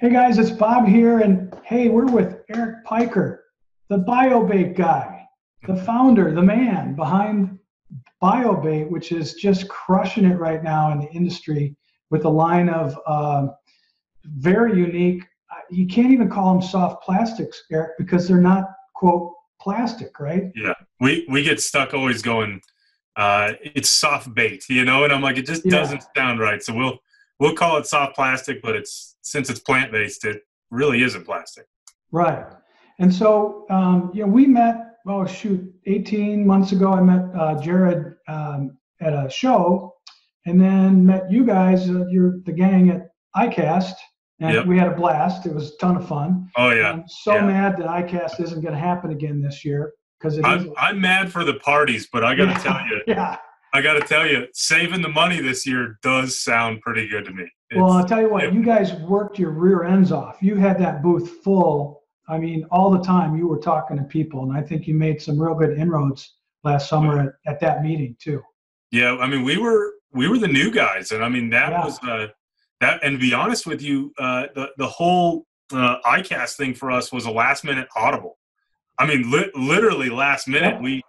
Hey guys, it's Bob here, and hey, we're with Erik Peiker, the BioBait guy, the founder, the man behind BioBait, which is just crushing it right now in the industry with a line of very unique. You can't even call them soft plastics, Erik, because they're not quote plastic, right? Yeah, we get stuck always going, it's soft bait, and I'm like, it just Yeah, doesn't sound right. So we'll call it soft plastic, but since it's plant based, it really isn't plastic. right. And so, we met, oh shoot, 18 months ago. I met Jared at a show, and then met you guys, you're the gang at ICAST, and Yep. we had a blast. It was a ton of fun. Oh And yeah, I'm so yeah. mad that ICAST isn't going to happen again this year because it is. I'm mad for the parties, but Yeah, yeah. I gotta tell you, saving the money this year does sound pretty good to me. Well, I'll tell you what, you guys worked your rear ends off. You had that booth full. I mean, all the time you were talking to people, and I think you made some real good inroads last summer at that meeting too. Yeah, I mean, we were the new guys, and I mean that Yeah, was that. And to be honest with you, the whole ICAST thing for us was a last minute audible. I mean, literally last minute. yep.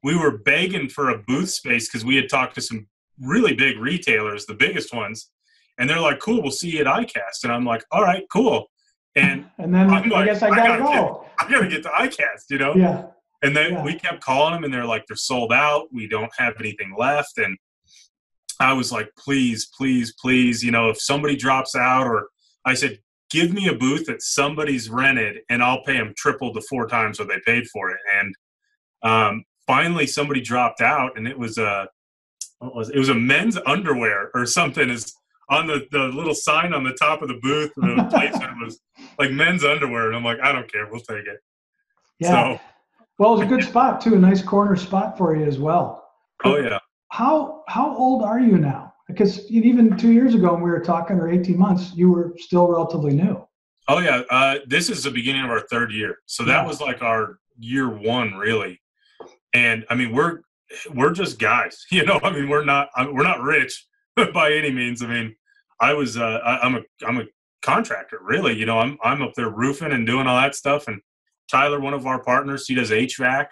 We were begging for a booth space because we had talked to some really big retailers, the biggest ones, and they're like, "Cool, we'll see you at ICAST." And I'm like, "All right, cool." And And then I'm I like, guess I gotta go. I gotta get to ICAST. Yeah, And then yeah. we kept calling them, and they're like, "They're sold out. We don't have anything left." And I was like, "Please, please, please, if somebody drops out," or I said, "Give me a booth that somebody's rented, and I'll pay them triple to four times what they paid for it." And finally, somebody dropped out, and it was a men's underwear or something is on the little sign on the top of the booth. The placement was like men's underwear, and I'm like, I don't care, we'll take it. Yeah. So, Well, it was a good spot too, a nice corner spot for you as well. oh But yeah, how old are you now? Because even 2 years ago when we were talking, or 18 months, you were still relatively new. oh yeah. This is the beginning of our third year, so that Yeah. was like our year one, really. And I mean, we're just guys, I mean, we're not rich by any means. I mean, I'm a contractor, really. I'm up there roofing and doing all that stuff. And Tyler, one of our partners, he does HVAC.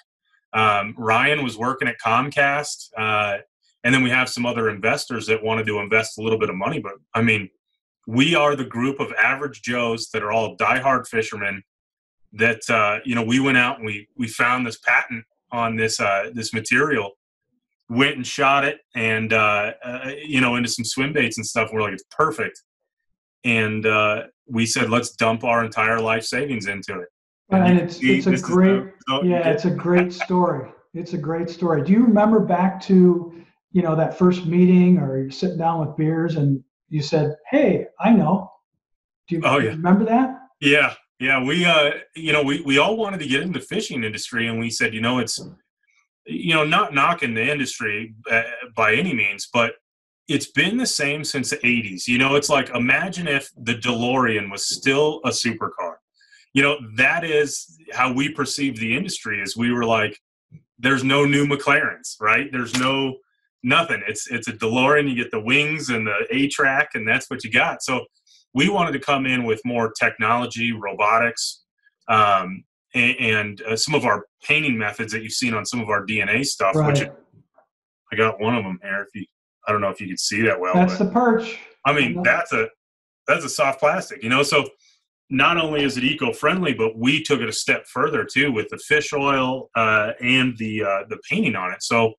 Ryan was working at Comcast, and then we have some other investors that wanted to invest a little bit of money. But I mean, we are the group of average Joes that are all diehard fishermen. That we went out and we found this patent on this material, went and shot it, and into some swim baits and stuff. We're like, it's perfect, and we said, let's dump our entire life savings into it. And you And can see it's a this is great, the result you yeah, get. it's a great story. It's a great story. Do you remember back to, that first meeting, or you're sitting down with beers and you said, "Hey, I know." Do you, Oh do you yeah, remember that? yeah, yeah. We all wanted to get into the fishing industry, and we said, it's not knocking the industry by any means, but it's been the same since the 80s. It's like, imagine if the DeLorean was still a supercar. That is how we perceived the industry. Is we were like, there's no new McLarens, right? There's nothing. It's a DeLorean. You get the wings and the A-track, and that's what you got. So we wanted to come in with more technology, robotics, and some of our painting methods that you've seen on some of our DNA stuff. Which Right. I got one of them here. I don't know if you could see that well, That's but the perch. I I mean know. that's a soft plastic. So not only is it eco-friendly, but we took it a step further too with the fish oil and the painting on it. So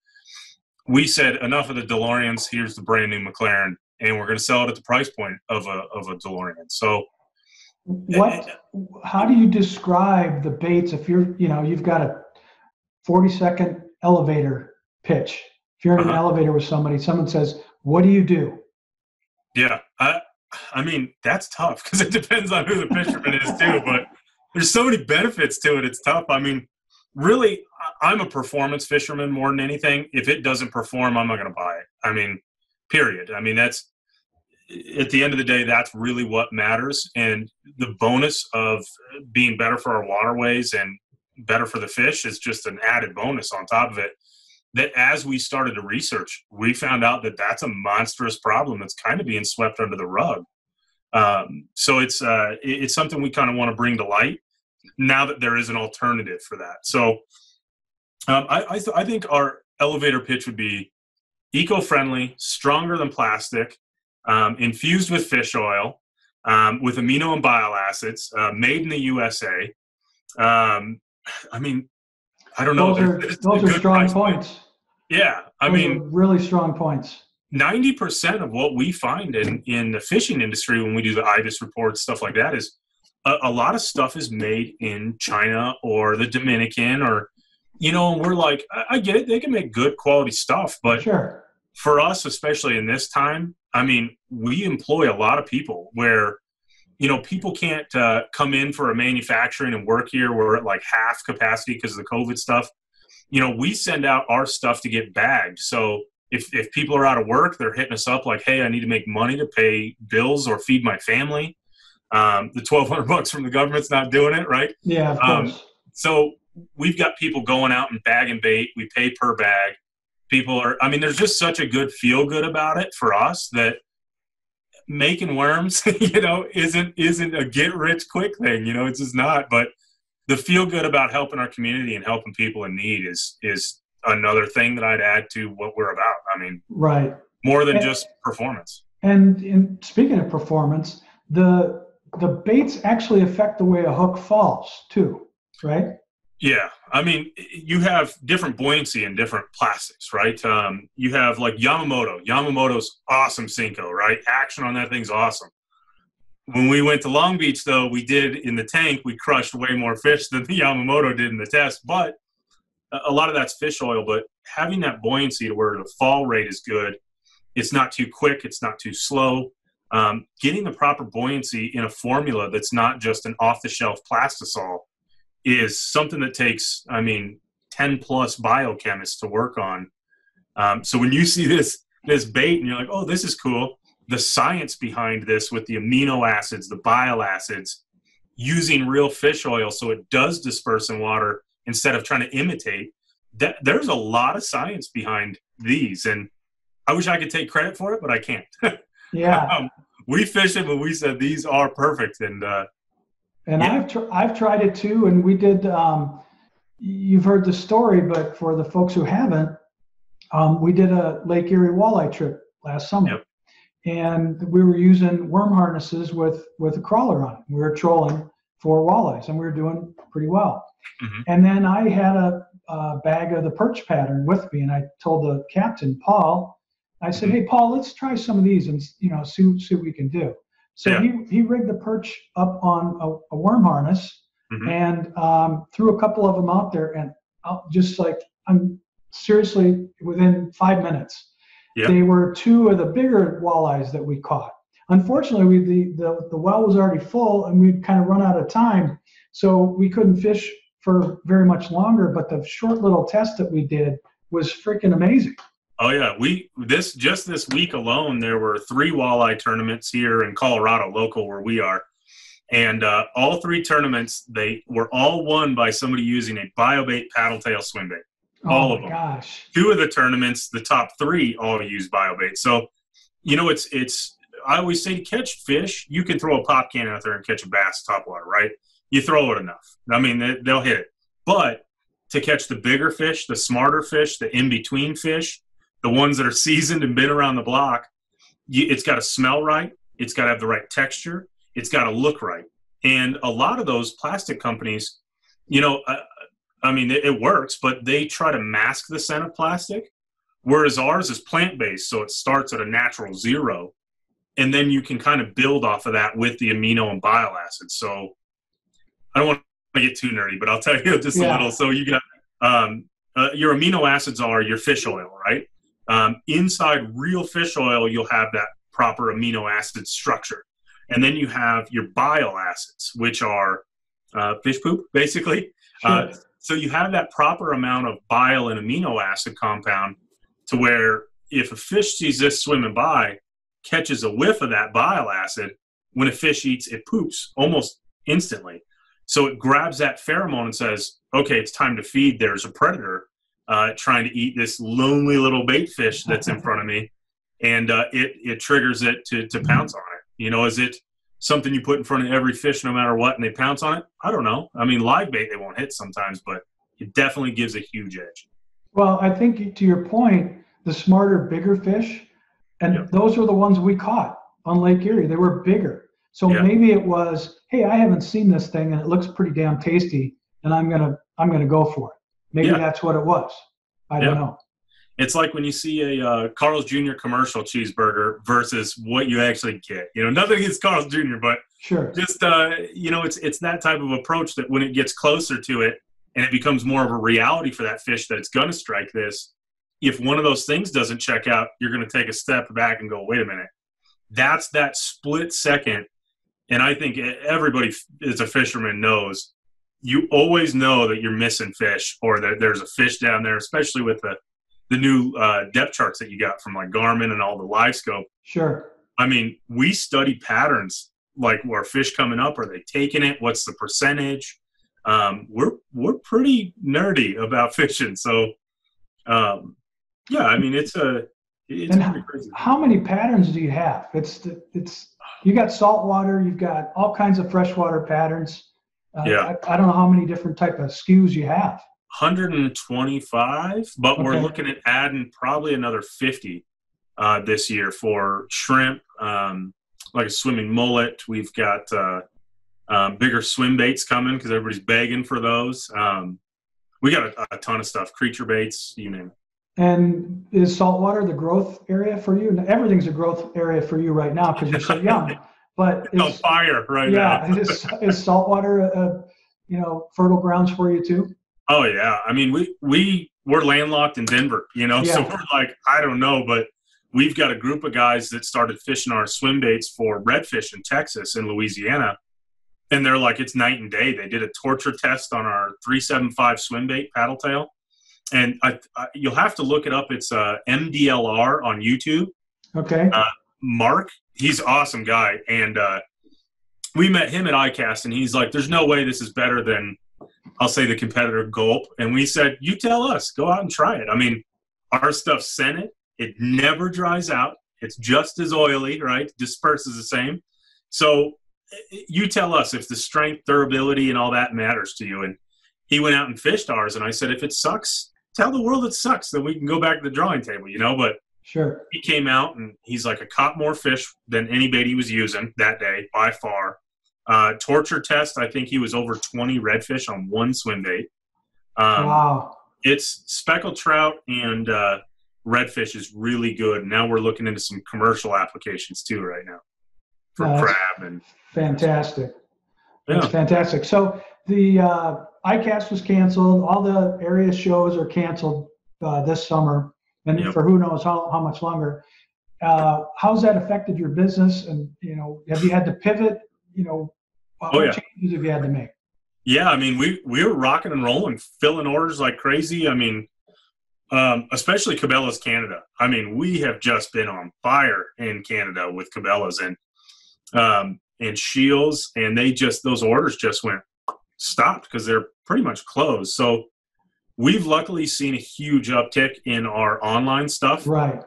we said, enough of the DeLoreans. Here's the brand new McLaren, and we're going to sell it at the price point of a DeLorean. So, How do you describe the baits if you've got a 40-second elevator pitch? If you're in an uh-huh. elevator with somebody, someone says, "What do you do?" Yeah, I mean, that's tough because it depends on who the fisherman is too. But there's so many benefits to it. It's tough. I mean, really, I'm a performance fisherman more than anything. If it doesn't perform, I'm not going to buy it. I mean, period. I mean, that's at the end of the day, that's really what matters. And the bonus of being better for our waterways and better for the fish is just an added bonus on top of it. That as we started to research, we found out that that's a monstrous problem that's kind of being swept under the rug. So it's something we kind of want to bring to light now that there is an alternative for that. So I think our elevator pitch would be eco-friendly, stronger than plastic, infused with fish oil, with amino and bile acids, made in the USA. I mean, I don't know. Those are strong points. Yeah, I those mean, are really strong points. 90% of what we find in the fishing industry when we do the ICAST reports, stuff like that, is a lot of stuff is made in China or the Dominican, or, you know, we're like, I get it, they can make good quality stuff, but sure. For us, especially in this time, I mean, we employ a lot of people where, you know, people can't come in for a manufacturing and work here. We're at like half capacity because of the COVID stuff. You know, we send out our stuff to get bagged. So if people are out of work, they're hitting us up like, hey, I need to make money to pay bills or feed my family. The $1,200 from the government's not doing it, right? Yeah, of course. So we've got people going out and bagging bait. We pay per bag. People are, I mean, there's just such a good feel good about it for us that making worms, you know, isn't a get rich quick thing. You know, it's just not. But the feel good about helping our community and helping people in need is another thing that I'd add to what we're about. I mean, right. More than just performance. And speaking of performance, the baits actually affect the way a hook falls too, right? Yeah. I mean, you have different buoyancy in different plastics, right? You have like Yamamoto's awesome Cinco, right? Action on that thing's awesome. When we went to Long Beach, though, we did in the tank, we crushed way more fish than the Yamamoto did in the test, but a lot of that's fish oil. But having that buoyancy to where the fall rate is good, it's not too quick, it's not too slow. Getting the proper buoyancy in a formula that's not just an off-the-shelf plastisol is something that takes, I mean, 10 plus biochemists to work on. So when you see this bait and you're like, oh, this is cool, the science behind this with the amino acids, the bile acids, using real fish oil so it does disperse in water instead of trying to imitate, that there's a lot of science behind these. And I wish I could take credit for it, but I can't. Yeah. We fished it, but we said these are perfect. And yeah. I've tried it too, and we did. You've heard the story, but for the folks who haven't, we did a Lake Erie walleye trip last summer, yep. And we were using worm harnesses with a crawler on it. We were trolling for walleyes, and we were doing pretty well. Mm-hmm. And then I had a bag of the perch pattern with me, and I told the captain, Paul, I said, "Hey, Paul, let's try some of these and see what we can do." So yeah. he rigged the perch up on a worm harness, mm-hmm. and threw a couple of them out there, and I'm seriously within 5 minutes, yep. They were two of the bigger walleyes that we caught. Unfortunately, the well was already full, and we'd kind of run out of time, so we couldn't fish for very much longer. But the short little test that we did was freaking amazing. Oh yeah, just this week alone, there were 3 walleye tournaments here in Colorado, local where we are, and all 3 tournaments, they were all won by somebody using a BioBait paddle tail swim bait. All of them. Gosh. 2 of the tournaments, the top 3 all use BioBait. So, you know, it's. I always say to catch fish, you can throw a pop can out there and catch a bass topwater, right? You throw it enough. I mean, they'll hit it. But to catch the bigger fish, the smarter fish, the in-between fish, the ones that are seasoned and been around the block, it's got to smell right. It's got to have the right texture. It's got to look right. And a lot of those plastic companies, you know, I mean, it works, but they try to mask the scent of plastic, whereas ours is plant-based, so it starts at a natural 0. And then you can kind of build off of that with the amino and bile acids. So I don't want to get too nerdy, but I'll tell you just a little. So you got your amino acids are your fish oil, right? Inside real fish oil, you'll have that proper amino acid structure. And then you have your bile acids, which are fish poop, basically. Sure. So you have that proper amount of bile and amino acid compound to where if a fish sees this swimming by, catches a whiff of that bile acid, when a fish eats, it poops almost instantly. So it grabs that pheromone and says, okay, it's time to feed. There's a predator trying to eat this lonely little bait fish that's in front of me. And it triggers it to pounce on it. You know, as it something you put in front of every fish no matter what and they pounce on it? I don't know. I mean, live bait they won't hit sometimes, but it definitely gives a huge edge. Well, I think to your point, the smarter, bigger fish, and Yep. those were the ones we caught on Lake Erie. They were bigger. So Yeah. maybe it was, hey, I haven't seen this thing and it looks pretty damn tasty, and I'm gonna go for it. Maybe Yeah. that's what it was. I don't know. It's like when you see a Carl's Jr. commercial cheeseburger versus what you actually get. You know, nothing against Carl's Jr., but Sure. just you know, it's that type of approach that when it gets closer to it and it becomes more of a reality for that fish that it's going to strike this, if one of those things doesn't check out, you're going to take a step back and go, wait a minute. That's that split second. And I think everybody as a fisherman knows, you always know that you're missing fish or that there's a fish down there, especially with the new depth charts that you got from like Garmin and all the live scope. Sure. I mean, we study patterns like where fish coming up, are they taking it? What's the percentage? We're pretty nerdy about fishing. So, yeah, I mean, it's pretty crazy. How many patterns do you have? You got saltwater, you've got all kinds of freshwater patterns. Yeah. I don't know how many different type of SKUs you have. 125, but we're looking at adding probably another 50 this year for shrimp, like a swimming mullet. We've got bigger swim baits coming because everybody's begging for those. We got a ton of stuff, creature baits, you name it. And is saltwater the growth area for you? Everything's a growth area for you right now because you're so young. But on fire right now. Yeah, is saltwater fertile grounds for you too? Oh yeah, I mean we're landlocked in Denver, you know, so we're like, I don't know, but we've got a group of guys that started fishing our swim baits for redfish in Texas and Louisiana, and they're like, it's night and day. They did a torture test on our 375 swim bait paddle tail, and you'll have to look it up. It's MDLR on YouTube. Okay. Mark, he's an awesome guy, and we met him at ICAST, and he's like, there's no way this is better than, I'll say, the competitor Gulp. And we said, you tell us, go out and try it. I mean, our stuff's scented. It never dries out. It's just as oily, right? Disperses the same. So you tell us if the strength, durability, and all that matters to you. And he went out and fished ours. And I said, if it sucks, tell the world it sucks, then we can go back to the drawing table, you know? But sure. He came out and he's like, I caught more fish than any bait he was using that day by far. Torture test, I think he was over 20 redfish on one swim bait. Wow. It's speckled trout and redfish is really good. Now we're looking into some commercial applications too right now for crab and fantastic. Yeah. That's fantastic. So the ICAST was canceled. All the area shows are canceled this summer, and for who knows how much longer. How's that affected your business? And have you had to pivot? What changes have you had to make? Yeah, I mean, we were rocking and rolling, filling orders like crazy. I mean, especially Cabela's Canada. I mean, we have just been on fire in Canada with Cabela's and Shields, and those orders just went stopped because they're pretty much closed. So we've luckily seen a huge uptick in our online stuff, right?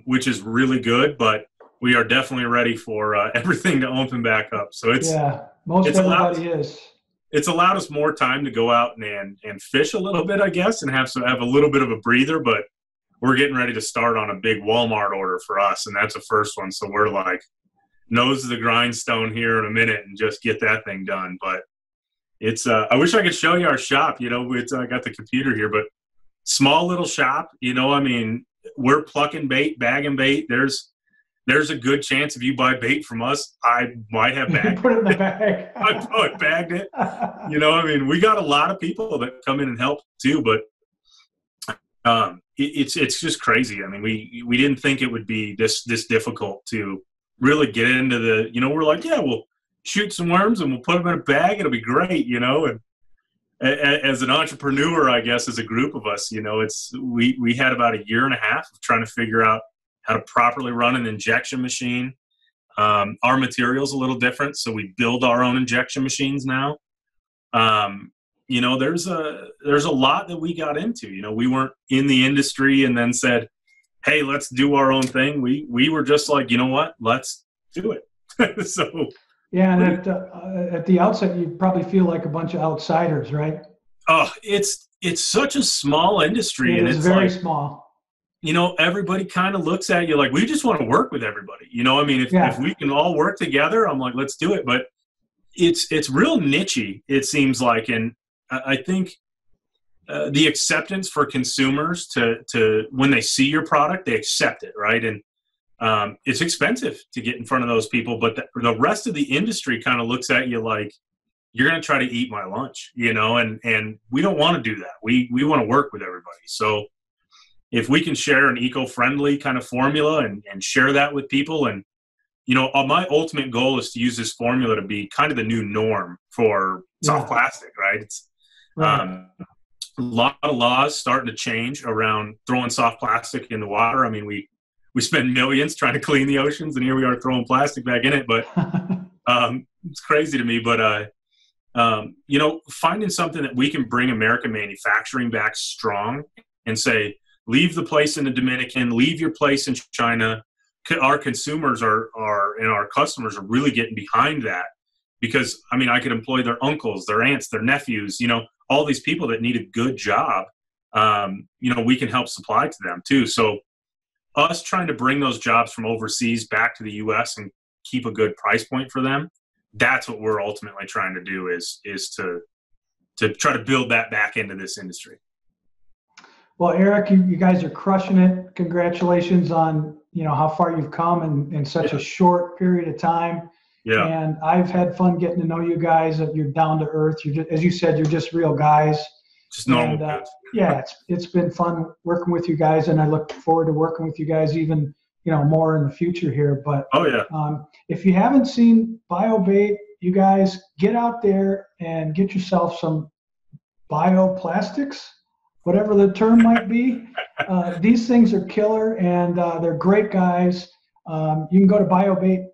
Which is really good, but we are definitely ready for everything to open back up. So everybody is. It's allowed us more time to go out and fish a little bit, I guess, and have a little bit of a breather. But we're getting ready to start on a big Walmart order for us, and that's the first one. So we're like nose to the grindstone here in a minute and just get that thing done. But it's I wish I could show you our shop. I got the computer here, but small little shop. I mean, we're plucking bait, bagging bait. There's a good chance if you buy bait from us, I might have bagged it. Put it in the bag. I probably bagged it. I mean, we got a lot of people that come in and help too, but it's just crazy. I mean, we didn't think it would be this difficult to really get into the. We're like, yeah, we'll shoot some worms and we'll put them in a bag. It'll be great, And as an entrepreneur, I guess, as a group of us, we had about a year and a half of trying to figure out how to properly run an injection machine. Our material's a little different, so we build our own injection machines now. There's a lot that we got into. We weren't in the industry and then said, hey, let's do our own thing. We were just like, you know what? Let's do it. So yeah, and at the outset, you probably feel like a bunch of outsiders, right? oh, it's such a small industry, It and is it's very like, small. you know, everybody kind of looks at you like, we just want to work with everybody. You know, I mean, if Yeah, we can all work together, I'm like, let's do it. But it's real nichey, it seems like, and I think the acceptance for consumers to when they see your product, they accept it, right? And it's expensive to get in front of those people, but the rest of the industry kind of looks at you like, you're going to try to eat my lunch, you know, and we don't want to do that. We want to work with everybody. So if we can share an eco-friendly kind of formula and share that with people, and, you know, my ultimate goal is to use this formula to be kind of the new norm for soft plastic, right? It's right. a lot of laws starting to change around throwing soft plastic in the water. I mean, we spend millions trying to clean the oceans, and here we are throwing plastic back in it. But it's crazy to me. But you know, finding something that we can bring American manufacturing back strong and say, leave the place in the Dominican, leave your place in China. Our consumers are and our customers are really getting behind that, because, I mean, I could employ their uncles, their aunts, their nephews, you know, all these people that need a good job. You know, we can help supply to them too. So us trying to bring those jobs from overseas back to the U.S. and keep a good price point for them, that's what we're ultimately trying to do, is to try to build that back into this industry. Well, Erik, you guys are crushing it. Congratulations on, you know, how far you've come in such a short period of time. Yeah. And I've had fun getting to know you guys. You're down to earth. You're just, as you said, you're just real guys. Just normal. And yeah, it's been fun working with you guys, and I look forward to working with you guys even, you know, more in the future here. But oh yeah, if you haven't seen BioBait, you guys get out there and get yourself some bioplastics, whatever the term might be. These things are killer, and they're great guys. You can go to biobait.com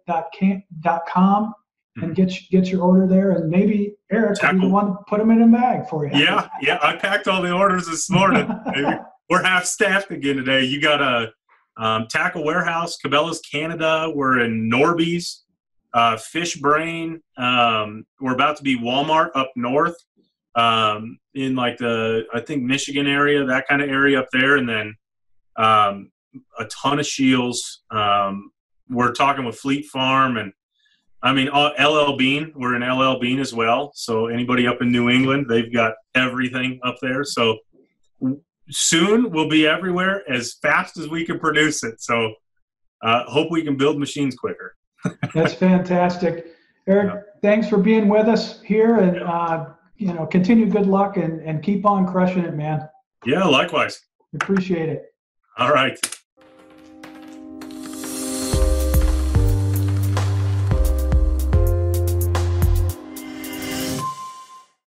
and get your order there, and maybe Erik will be the one to put them in a bag for you. Yeah, I packed all the orders this morning. We're half staffed again today. You got a Tackle Warehouse, Cabela's Canada. We're in Norby's, Fish Brain. We're about to be Walmart up north, in like I think Michigan area, that kind of area up there, and then a ton of Shields. We're talking with Fleet Farm, and I mean, LL Bean, we're in LL Bean as well. So anybody up in New England, they've got everything up there. So soon we'll be everywhere as fast as we can produce it. So hope we can build machines quicker. That's fantastic. Erik, thanks for being with us here, and you know, continue good luck and keep on crushing it, man. Yeah, likewise. Appreciate it. All right.